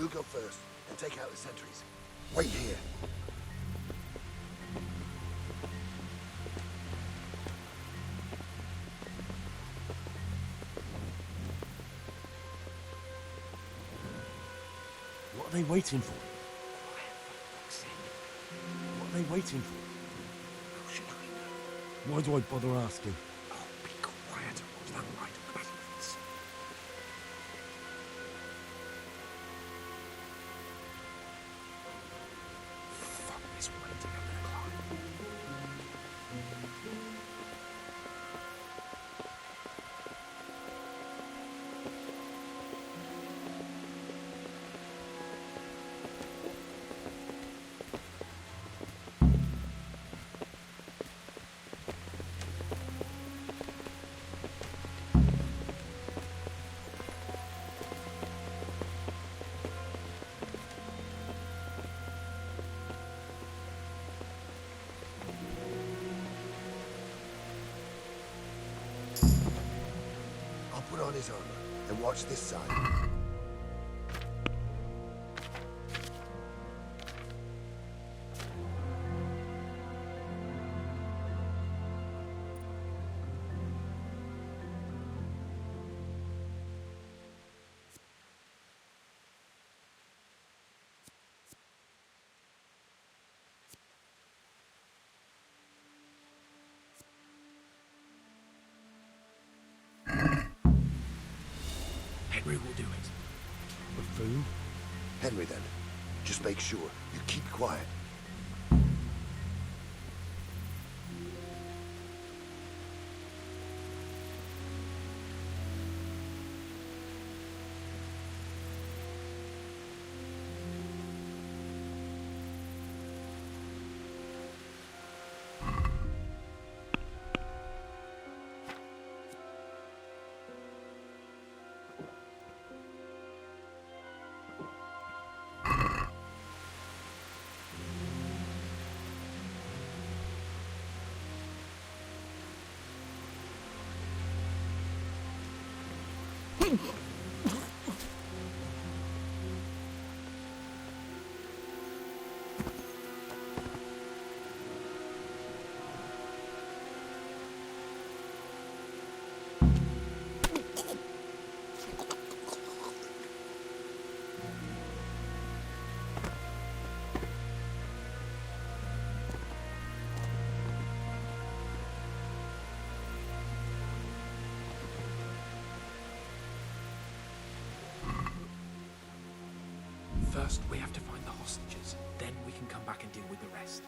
We'll go first and take out the sentries. Wait here. What are they waiting for? What are they waiting for? How should I know? Why do I bother asking? Oh, be quiet. Was that right? Bastards. Fuck this waiting. I'm gonna climb. I'll put on his armor and watch this side. Henry will do it. But food? Henry, then. Just make sure you keep quiet. First, we have to find the hostages. Then we can come back and deal with the rest.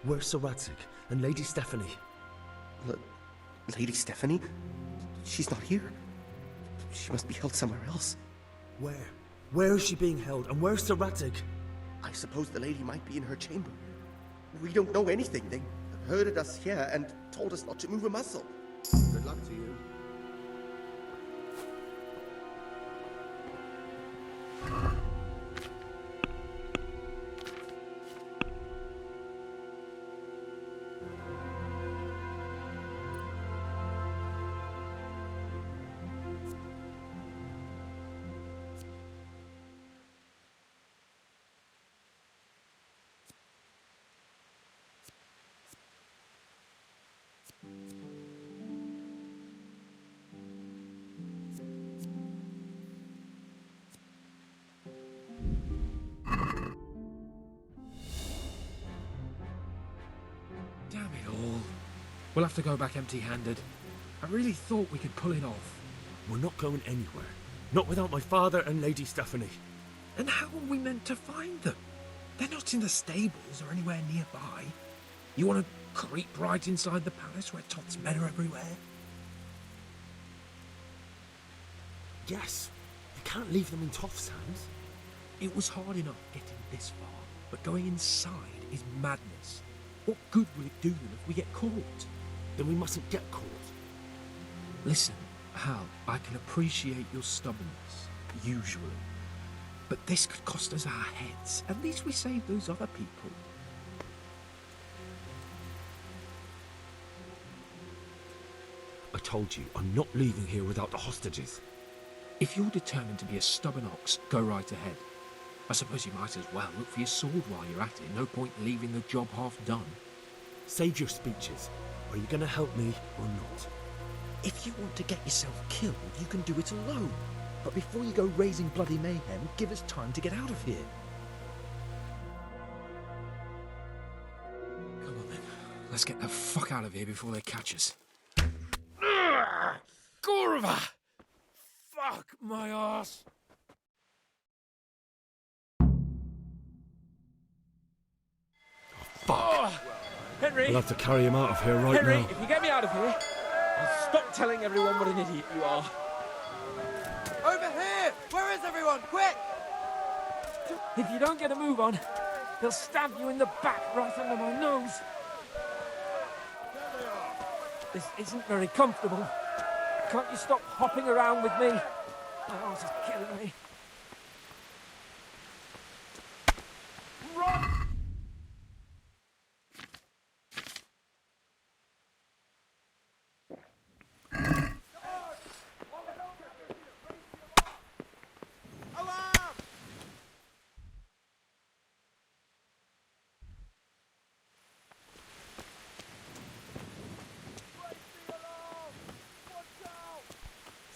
Where's Sir Radzig and Lady Stephanie? Lady Stephanie? She's not here. She must be held somewhere else. Where? Where is she being held, and where's Sir Radzig? I suppose the lady might be in her chamber. We don't know anything. They herded us here and told us not to move a muscle. Good luck to you. Damn it all. We'll have to go back empty-handed. I really thought we could pull it off. We're not going anywhere. Not without my father and Lady Stephanie. And how are we meant to find them? They're not in the stables or anywhere nearby. You want to creep right inside the palace where Toth's men are everywhere? Yes. You can't leave them in Toff's hands. It was hard enough getting this far, but going inside is madness. What good will it do them if we get caught? Then we mustn't get caught. Listen, Hal, I can appreciate your stubbornness, usually. But this could cost us our heads. At least we saved those other people. I told you, I'm not leaving here without the hostages. If you're determined to be a stubborn ox, go right ahead. I suppose you might as well look for your sword while you're at it. No point leaving the job half done. Save your speeches. Are you going to help me or not? If you want to get yourself killed, you can do it alone. But before you go raising bloody mayhem, give us time to get out of here. Come on then. Let's get the fuck out of here before they catch us. Gorva! Fuck my ass! Fuck! Oh, Henry! We'll have to carry him out of here right Henry, now. if you get me out of here, I'll stop telling everyone what an idiot you are. Over here! Where is everyone? Quick! If you don't get a move on, they'll stab you in the back right under my nose. This isn't very comfortable. Can't you stop hopping around with me? My arse is killing me. Run!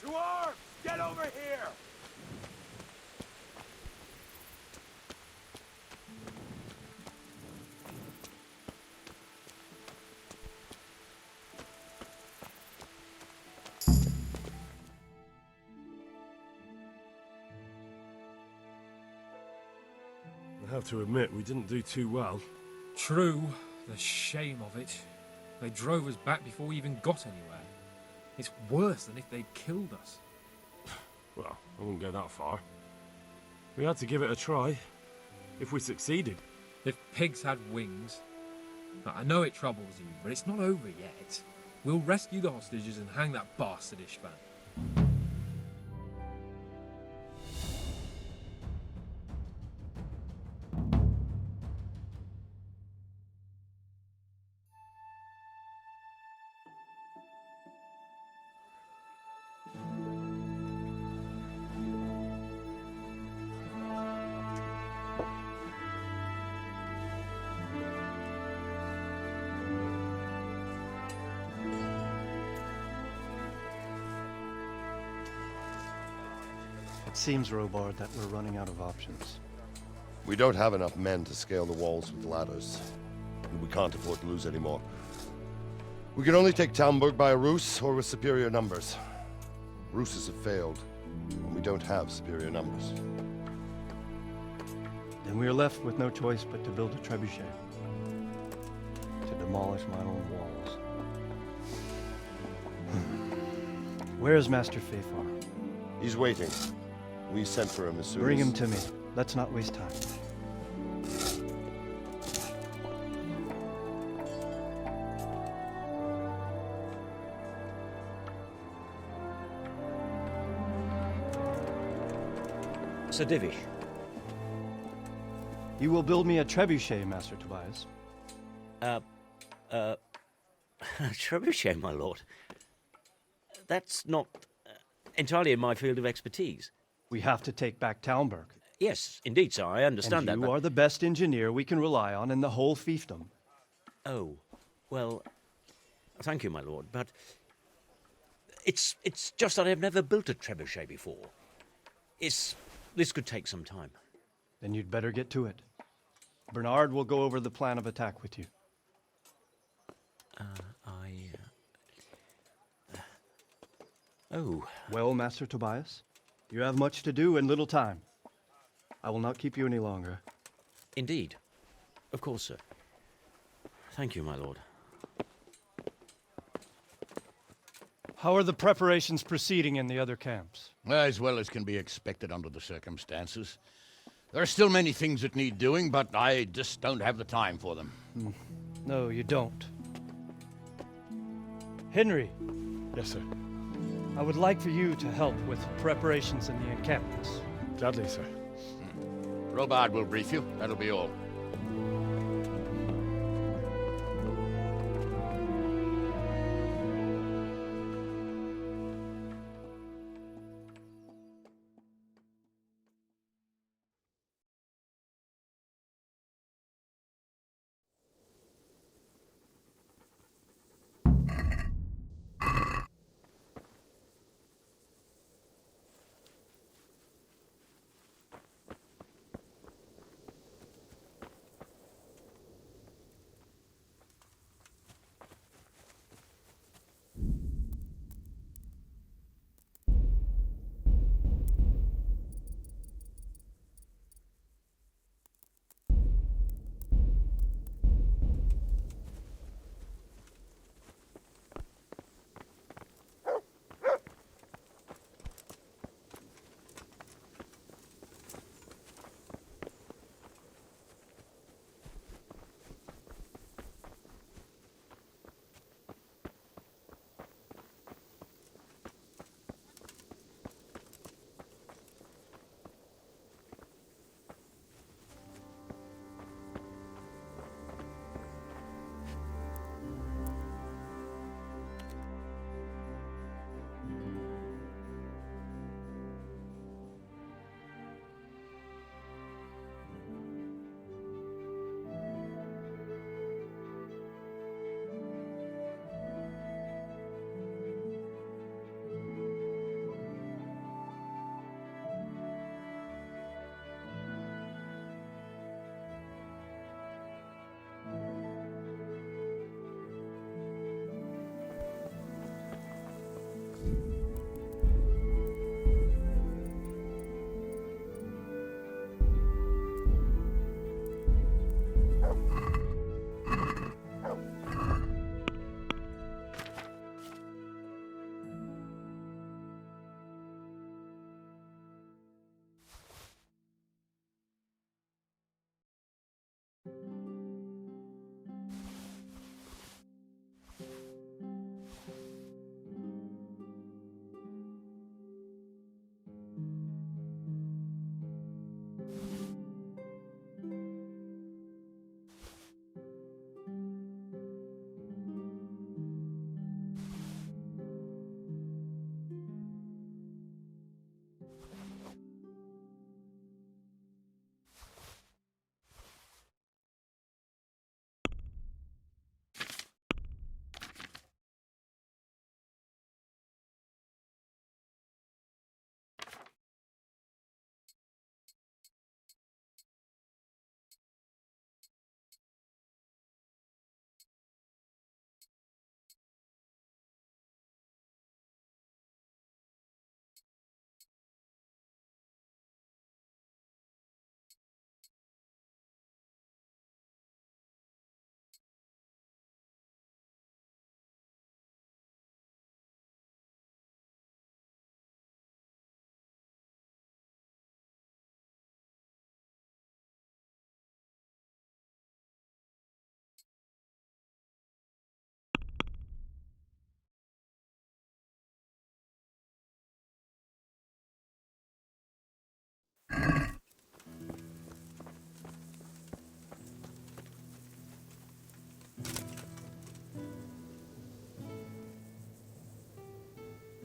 To arms! Get over here! I have to admit, we didn't do too well. True, the shame of it. They drove us back before we even got anywhere. It's worse than if they'd killed us. Well, I wouldn't go that far. We had to give it a try. If we succeeded. If pigs had wings. I know it troubles you, but it's not over yet. We'll rescue the hostages and hang that bastard Ishvan. It seems, Robard, that we're running out of options. We don't have enough men to scale the walls with ladders, and we can't afford to lose any more. We can only take Talmberg by a ruse or with superior numbers. Ruses have failed, and we don't have superior numbers. Then we are left with no choice but to build a trebuchet. demolish my own walls. Where's Master Fafar? He's waiting. We sent for him as soon Bring as... him to me. Let's not waste time. Sir Divish. You will build me a trebuchet, Master Tobias. Trebuchet, my lord. That's not entirely in my field of expertise. We have to take back Talmberg. Yes, indeed, sir, I understand And that, you are the best engineer we can rely on in the whole fiefdom. Oh, well, thank you, my lord, but it's just that I've never built a trebuchet before. This could take some time. Then you'd better get to it. Bernard will go over the plan of attack with you. Oh, Well, Master Tobias, you have much to do and little time. I will not keep you any longer. indeed. Of course, sir. Thank you, my lord. How are the preparations proceeding in the other camps? As well as can be expected under the circumstances. There are still many things that need doing, but I just don't have the time for them. No, you don't. Henry, Yes, sir. I would like for you to help with preparations in the encampments. Gladly, sir. Robard will brief you. That'll be all.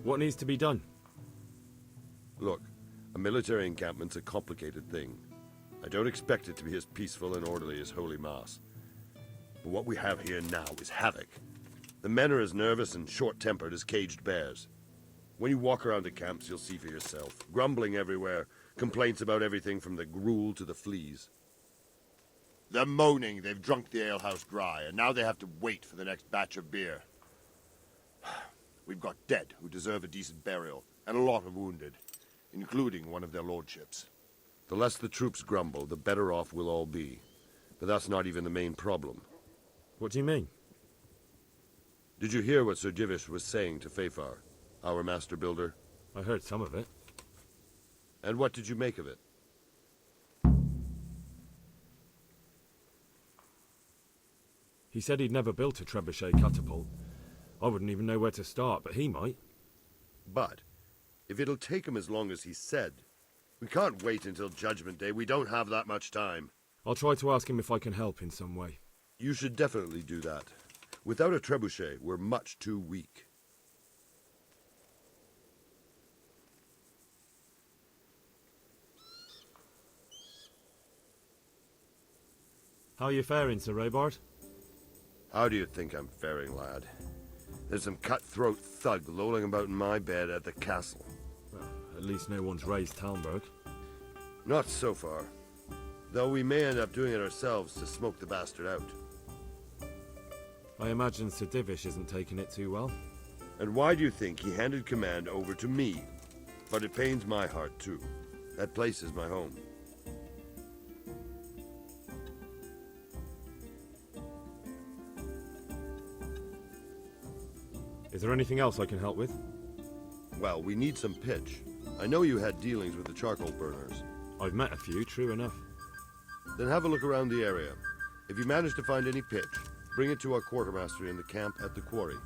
What needs to be done? Look, a military encampment's a complicated thing. I don't expect it to be as peaceful and orderly as Holy Mass. But what we have here now is havoc. The men are as nervous and short-tempered as caged bears. When you walk around the camps, you'll see for yourself. Grumbling everywhere, complaints about everything from the gruel to the fleas. They're moaning they've drunk the alehouse dry, and now they have to wait for the next batch of beer. We've got dead who deserve a decent burial, and a lot of wounded, including one of their lordships. The less the troops grumble, the better off we'll all be. But that's not even the main problem. What do you mean? Did you hear what Sir Divish was saying to Fafar, our master builder? I heard some of it. And what did you make of it? He said he'd never built a trebuchet catapult. I wouldn't even know where to start, but he might. But, if it'll take him as long as he said, we can't wait until Judgment Day. We don't have that much time. I'll try to ask him if I can help in some way. You should definitely do that. Without a trebuchet, we're much too weak. How are you faring, Sir Robard? How do you think I'm faring, lad? There's some cutthroat thug lolling about in my bed at the castle. Well, at least no one's raised Talmberg. Not so far. Though we may end up doing it ourselves to smoke the bastard out. I imagine Sir Divish isn't taking it too well. And why do you think he handed command over to me? But it pains my heart, too. That place is my home. Is there anything else I can help with? Well, we need some pitch. I know you had dealings with the charcoal burners. I've met a few, true enough. Then have a look around the area. If you manage to find any pitch, bring it to our quartermaster in the camp at the quarry.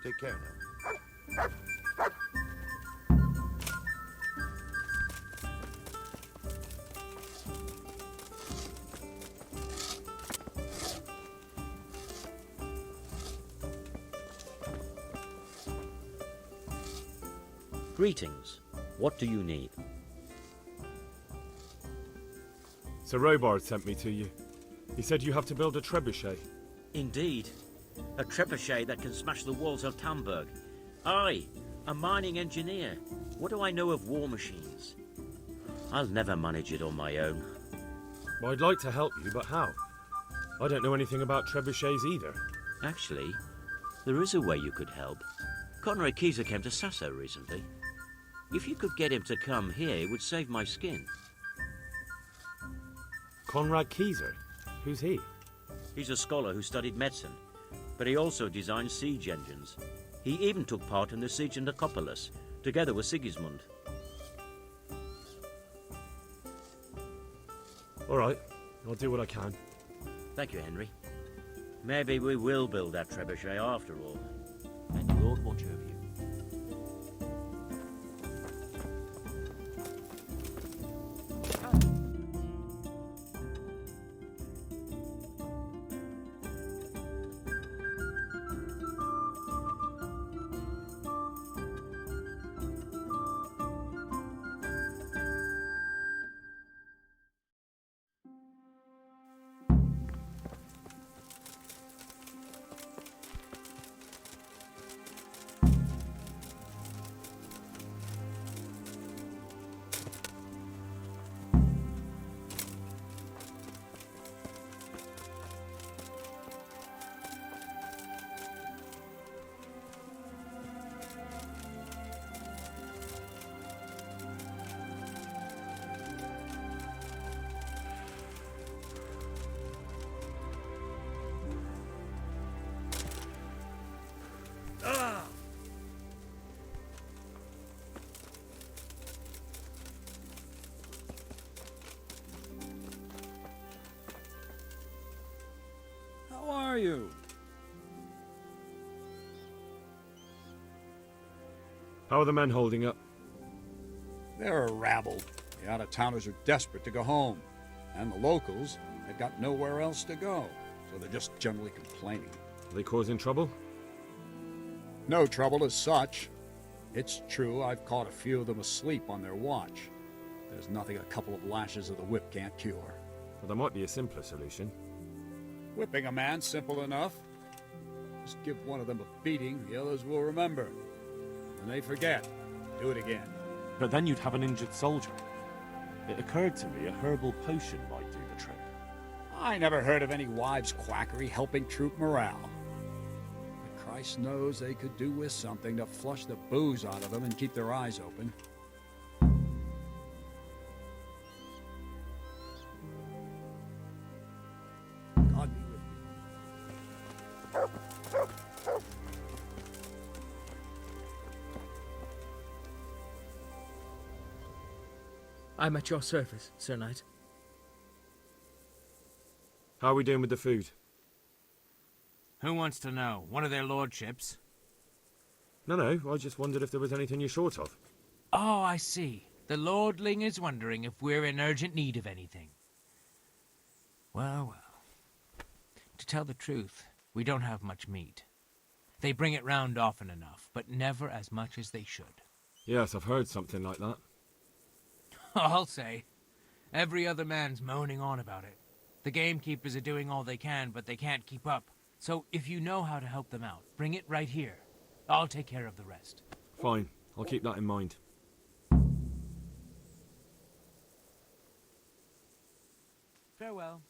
Take care now. Greetings. What do you need? Sir Robard sent me to you. He said you have to build a trebuchet. Indeed. A trebuchet that can smash the walls of Talmberg. I, a mining engineer. What do I know of war machines? I'll never manage it on my own. Well, I'd like to help you, but how? I don't know anything about trebuchets either. Actually, there is a way you could help. Conrad Keyser came to Sasso recently. If you could get him to come here, it would save my skin. Conrad Keyser? Who's he? He's a scholar who studied medicine, but he also designed siege engines. He even took part in the siege of Nicopolis, together with Sigismund. All right, I'll do what I can. Thank you, Henry. Maybe we will build that trebuchet after all. And the Lord watch over you. How are you? How are the men holding up? They're a rabble. The out-of-towners are desperate to go home. And the locals, they've got nowhere else to go. So they're just generally complaining. Are they causing trouble? No trouble as such. It's true I've caught a few of them asleep on their watch. There's nothing a couple of lashes of the whip can't cure. Well, there might be a simpler solution. Whipping a man, simple enough. Just give one of them a beating, the others will remember. When they forget, do it again. But then you'd have an injured soldier. It occurred to me a herbal potion might do the trick. I never heard of any wives' quackery helping troop morale. But Christ knows they could do with something to flush the booze out of them and keep their eyes open. God be with you. I'm at your service, Sir Knight. How are we doing with the food? Who wants to know? One of their lordships? No, I just wondered if there was anything you're short of. Oh, I see. The lordling is wondering if we're in urgent need of anything. Well. To tell the truth, we don't have much meat. They bring it round often enough, but never as much as they should. Yes, I've heard something like that. I'll say. Every other man's moaning on about it. The gamekeepers are doing all they can, but they can't keep up. So if you know how to help them out, bring it right here. I'll take care of the rest. Fine, I'll keep that in mind. Farewell.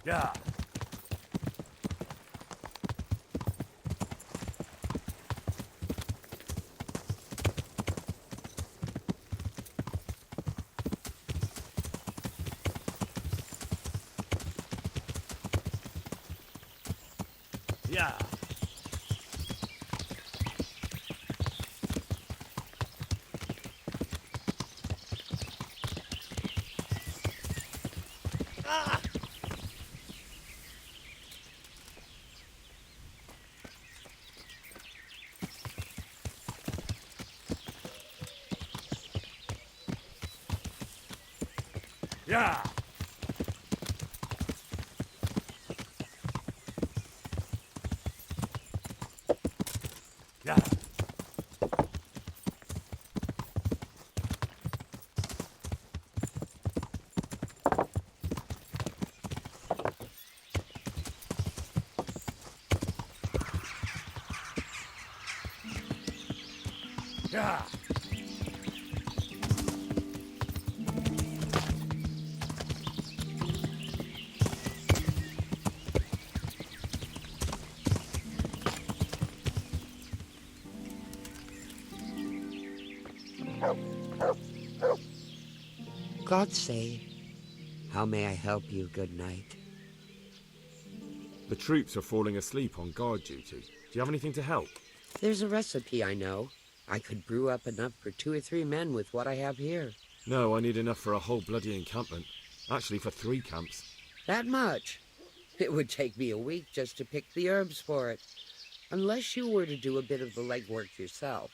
Yeah. Yeah. Yeah. Yeah. Yeah. God say, how may I help you, good knight? The troops are falling asleep on guard duty. Do you have anything to help? There's a recipe I know. I could brew up enough for 2 or 3 men with what I have here. No, I need enough for a whole bloody encampment. Actually, for 3 camps. That much? It would take me a week just to pick the herbs for it. Unless you were to do a bit of the legwork yourself.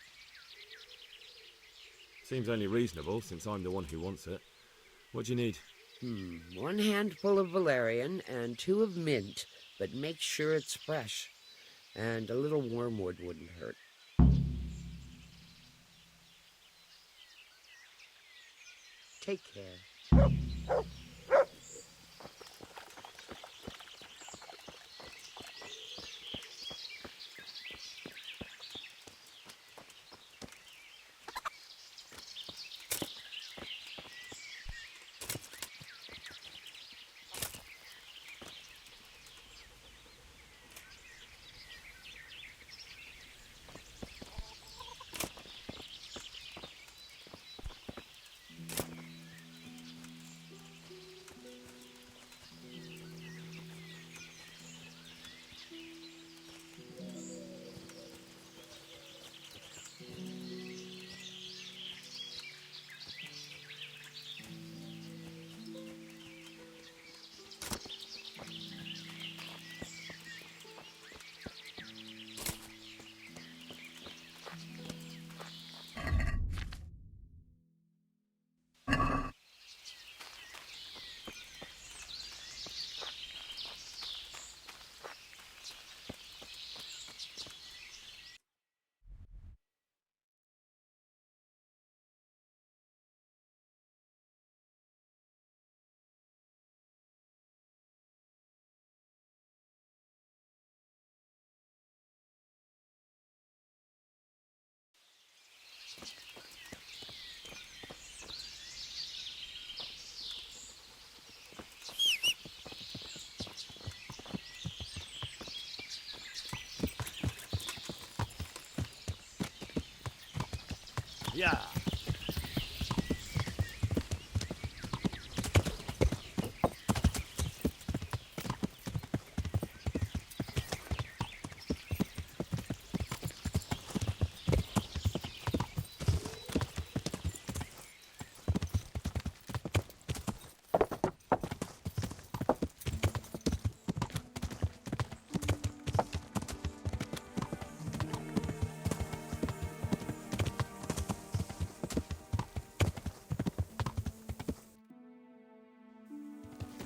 Seems only reasonable, since I'm the one who wants it. What do you need? 1 handful of valerian and 2 of mint, but make sure it's fresh. And a little wormwood wouldn't hurt. Take care. Yeah.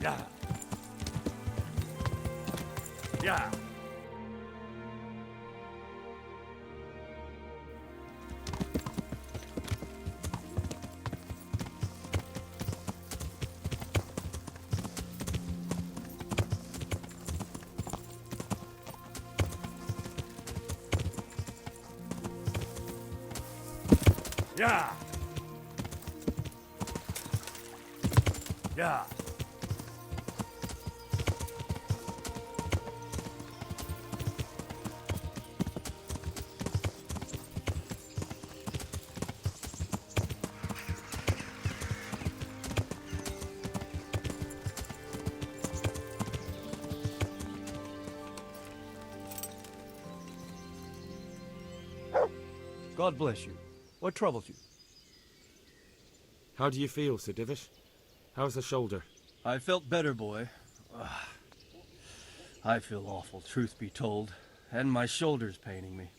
Yeah. Yeah. Yeah. Yeah. God bless you. What troubles you? How do you feel, Sir Divish? How's the shoulder? I felt better, boy. I feel awful, truth be told, and my shoulder's paining me.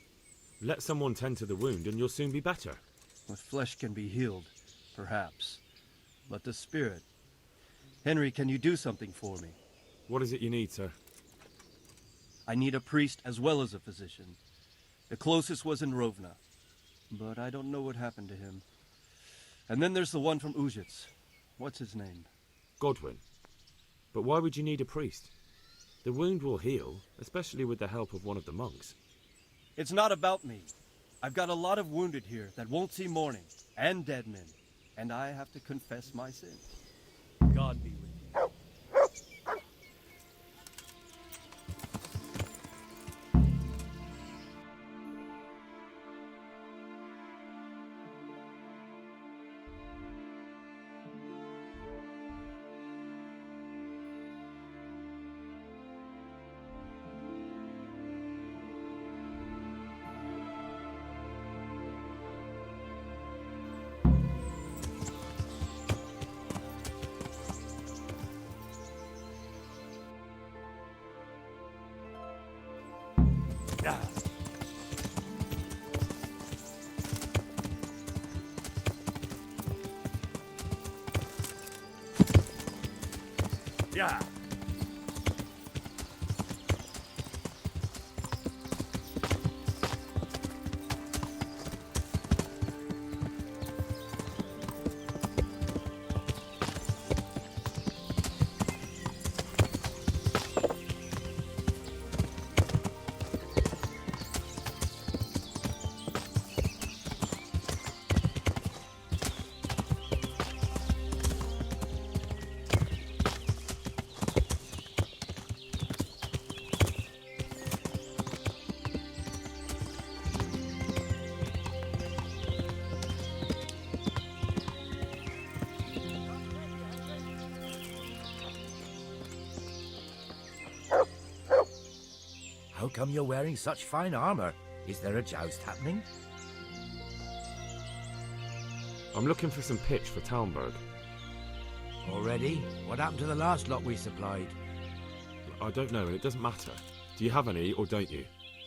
Let someone tend to the wound and you'll soon be better. The flesh can be healed, perhaps, but the spirit... Henry, can you do something for me? What is it you need, sir? I need a priest as well as a physician. The closest was in Rovna, but I don't know what happened to him. And then there's the one from Ujits. What's his name? Godwin. But why would you need a priest? The wound will heal, especially with the help of one of the monks. It's not about me. I've got a lot of wounded here that won't see morning, and dead men, and I have to confess my sins. God be with you. Yeah. Yeah. How come you're wearing such fine armor? Is there a joust happening? I'm looking for some pitch for Talmberg. Already? What happened to the last lot we supplied? I don't know, and it doesn't matter. Do you have any, or don't you?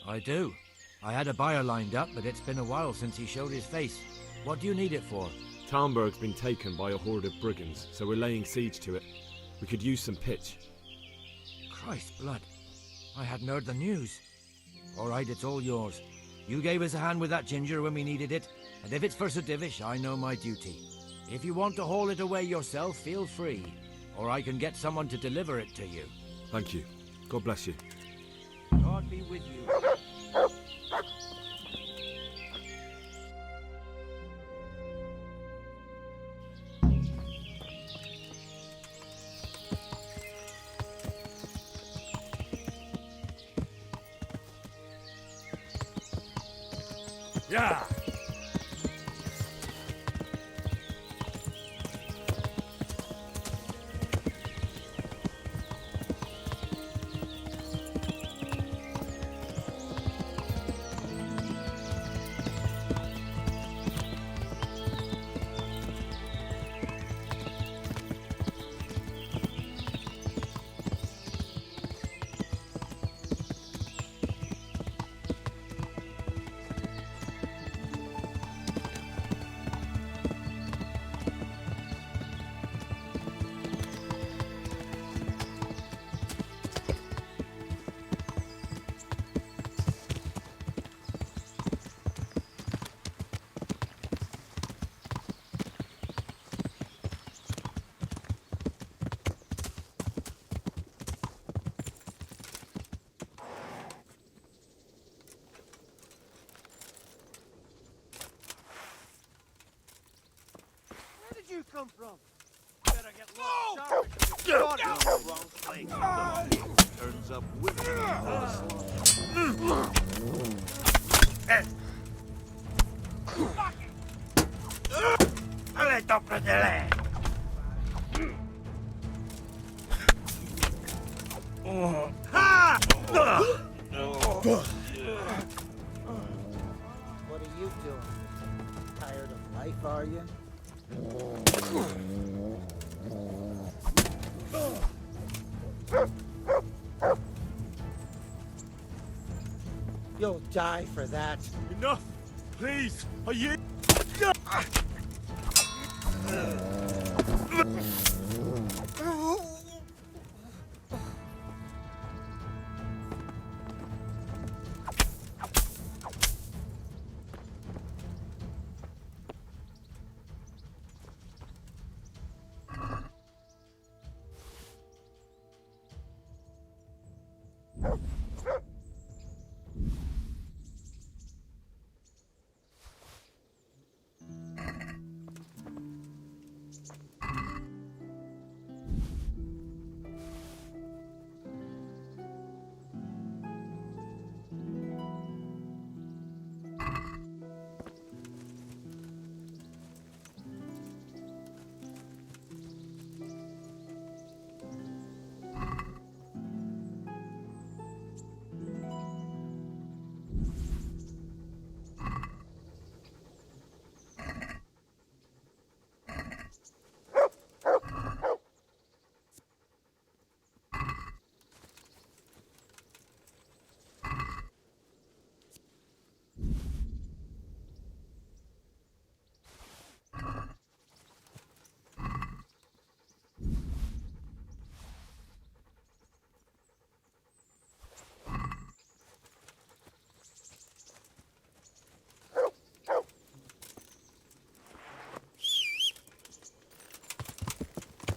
I do. I had a buyer lined up, but it's been a while since he showed his face. What do you need it for? Talmberg's been taken by a horde of brigands, so we're laying siege to it. We could use some pitch. Christ's blood. I hadn't heard the news. All right, it's all yours. You gave us a hand with that ginger when we needed it, and if it's for Sir Divish, I know my duty. If you want to haul it away yourself, feel free, or I can get someone to deliver it to you. Thank you. God bless you. God be with you. Yeah. come from? Better get lost. You're in the wrong place. Turns up women. Alle doppeltele! What are you doing? Tired of life, are you? You'll die for that. Enough! Please! Are you...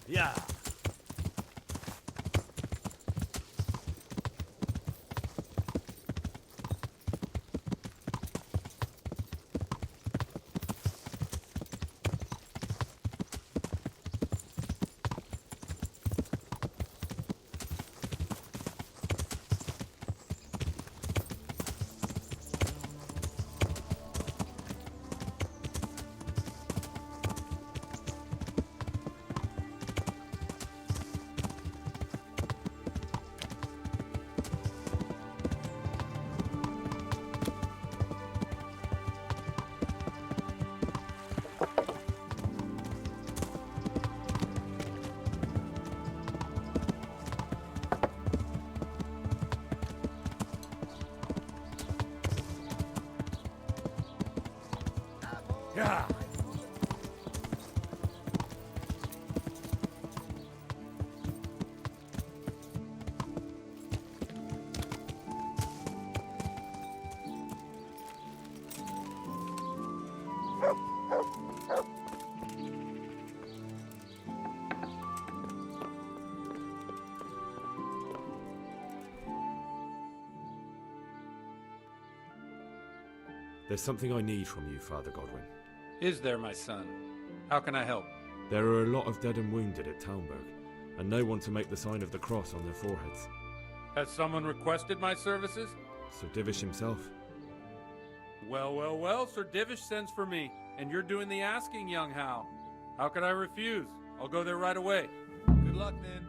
Yeah. Yeah. There's something I need from you, Father Godwin. Is there, my son? How can I help? There are a lot of dead and wounded at Talmberg, and no one to make the sign of the cross on their foreheads. Has someone requested my services? Sir Divish himself. Well, well, well, Sir Divish sends for me, and you're doing the asking, young Hal. How could I refuse? I'll go there right away. Good luck, then.